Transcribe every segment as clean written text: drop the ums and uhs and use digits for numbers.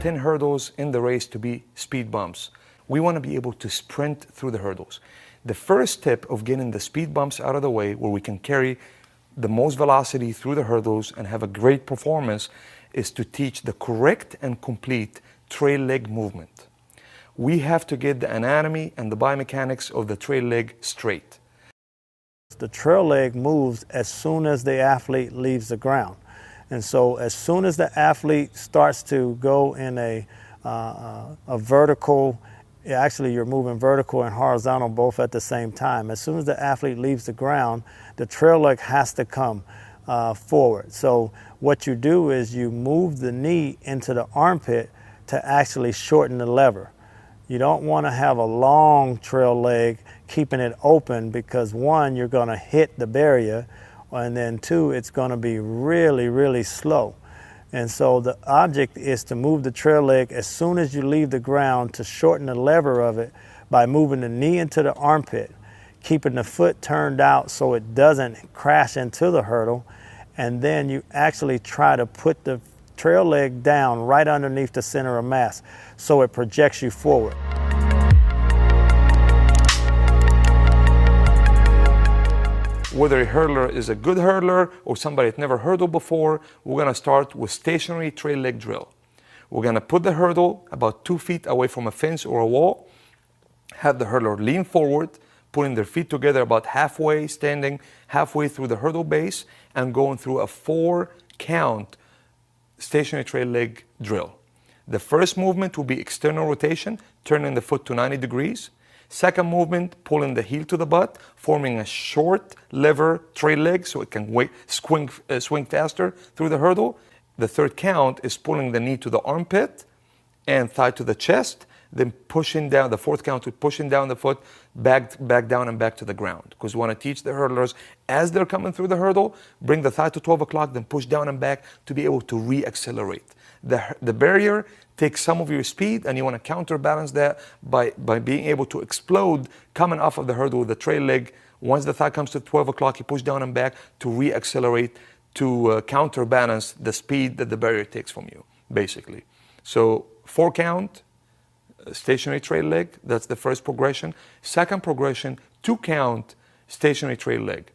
10 hurdles in the race to be speed bumps. We want to be able to sprint through the hurdles. The first step of getting the speed bumps out of the way, where we can carry the most velocity through the hurdles and have a great performance, is to teach the correct and complete trail leg movement. We have to get the anatomy and the biomechanics of the trail leg straight. The trail leg moves as soon as the athlete leaves the ground. And so as soon as the athlete starts to go in a vertical, actually you're moving vertical and horizontal both at the same time. As soon as the athlete leaves the ground, the trail leg has to come forward. So what you do is you move the knee into the armpit to actually shorten the lever. You don't want to have a long trail leg keeping it open, because one, you're going to hit the barrier, and then two, it's going to be really, really slow. And so the object is to move the trail leg as soon as you leave the ground to shorten the lever of it by moving the knee into the armpit, keeping the foot turned out so it doesn't crash into the hurdle, and then you actually try to put the trail leg down right underneath the center of mass so it projects you forward. Whether a hurdler is a good hurdler or somebody that's never hurdled before, we're going to start with stationary trail leg drill. We're going to put the hurdle about 2 feet away from a fence or a wall, have the hurdler lean forward, putting their feet together about halfway, standing halfway through the hurdle base, and going through a 4-count stationary trail leg drill. The first movement will be external rotation, turning the foot to 90 degrees. Second movement, pulling the heel to the butt, forming a short lever trail leg so it can swing faster through the hurdle. The third count is pulling the knee to the armpit and thigh to the chest, then pushing down. The fourth count to pushing down the foot, back down and back to the ground. Because we want to teach the hurdlers, as they're coming through the hurdle, bring the thigh to 12 o'clock, then push down and back to be able to re-accelerate. The barrier takes some of your speed, and you want to counterbalance that by being able to explode coming off of the hurdle with the trail leg. Once the thigh comes to 12 o'clock, you push down and back to re-accelerate, to counterbalance the speed that the barrier takes from you, basically. So 4-count, stationary trail leg, that's the first progression. Second progression, 2-count stationary trail leg.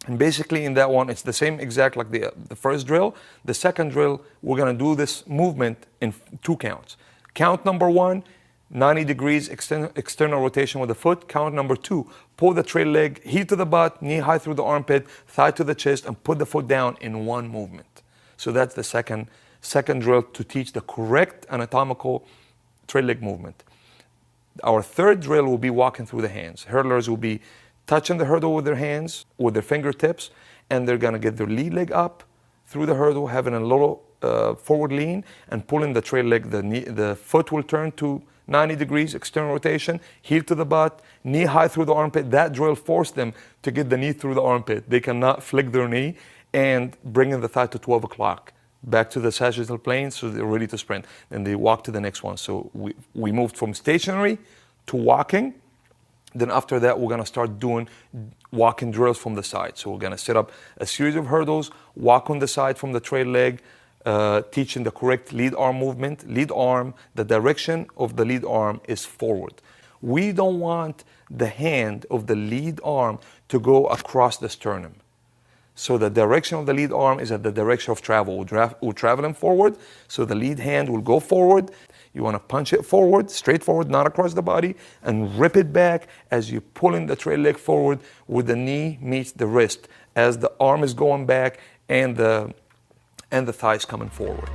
And basically in that one, it's the same exact like the first drill. The second drill, we're going to do this movement in 2 counts. Count number 1, 90 degrees external rotation with the foot. Count number 2, pull the trail leg, heel to the butt, knee high through the armpit, thigh to the chest, and put the foot down in 1 movement. So that's the second drill to teach the correct anatomical trail leg movement. Our third drill will be walking through the hands. Hurdlers will be touching the hurdle with their hands, with their fingertips, and they're going to get their lead leg up through the hurdle, having a little forward lean, and pulling the trail leg. The foot will turn to 90 degrees external rotation, heel to the butt, knee high through the armpit. That drill forced them to get the knee through the armpit. They cannot flick their knee, and bringing the thigh to 12 o'clock. Back to the sagittal plane, so they're ready to sprint. And they walk to the next one. So we moved from stationary to walking. Then after that, we're going to start doing walking drills from the side. So we're going to set up a series of hurdles, walk on the side from the trail leg, teaching the correct lead arm movement. Lead arm, the direction of the lead arm is forward. We don't want the hand of the lead arm to go across the sternum. So the direction of the lead arm is at the direction of travel. We're traveling forward, so the lead hand will go forward. You want to punch it forward, straight forward, not across the body, and rip it back as you're pulling the trail leg forward with the knee meets the wrist, as the arm is going back and the thigh is coming forward.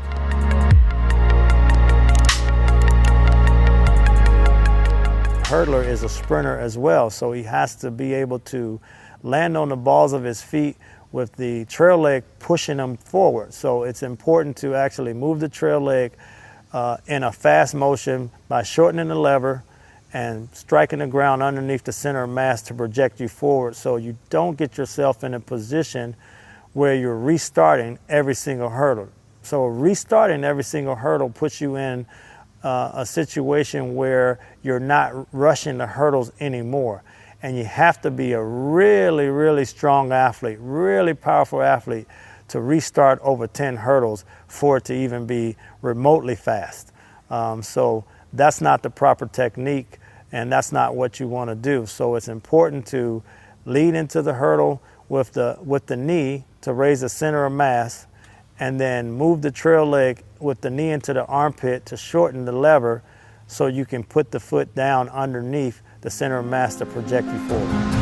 Hurdler is a sprinter as well, so he has to be able to land on the balls of his feet with the trail leg pushing him forward. So it's important to actually move the trail leg in a fast motion by shortening the lever and striking the ground underneath the center of mass to project you forward, so you don't get yourself in a position where you're restarting every single hurdle. So restarting every single hurdle puts you in a situation where you're not rushing the hurdles anymore. And you have to be a really, really strong athlete, really powerful athlete to restart over 10 hurdles for it to even be remotely fast. So that's not the proper technique, and that's not what you want to do. So it's important to lead into the hurdle with the knee to raise the center of mass, and then move the trail leg with the knee into the armpit to shorten the lever so you can put the foot down underneath the center of mass to project you forward.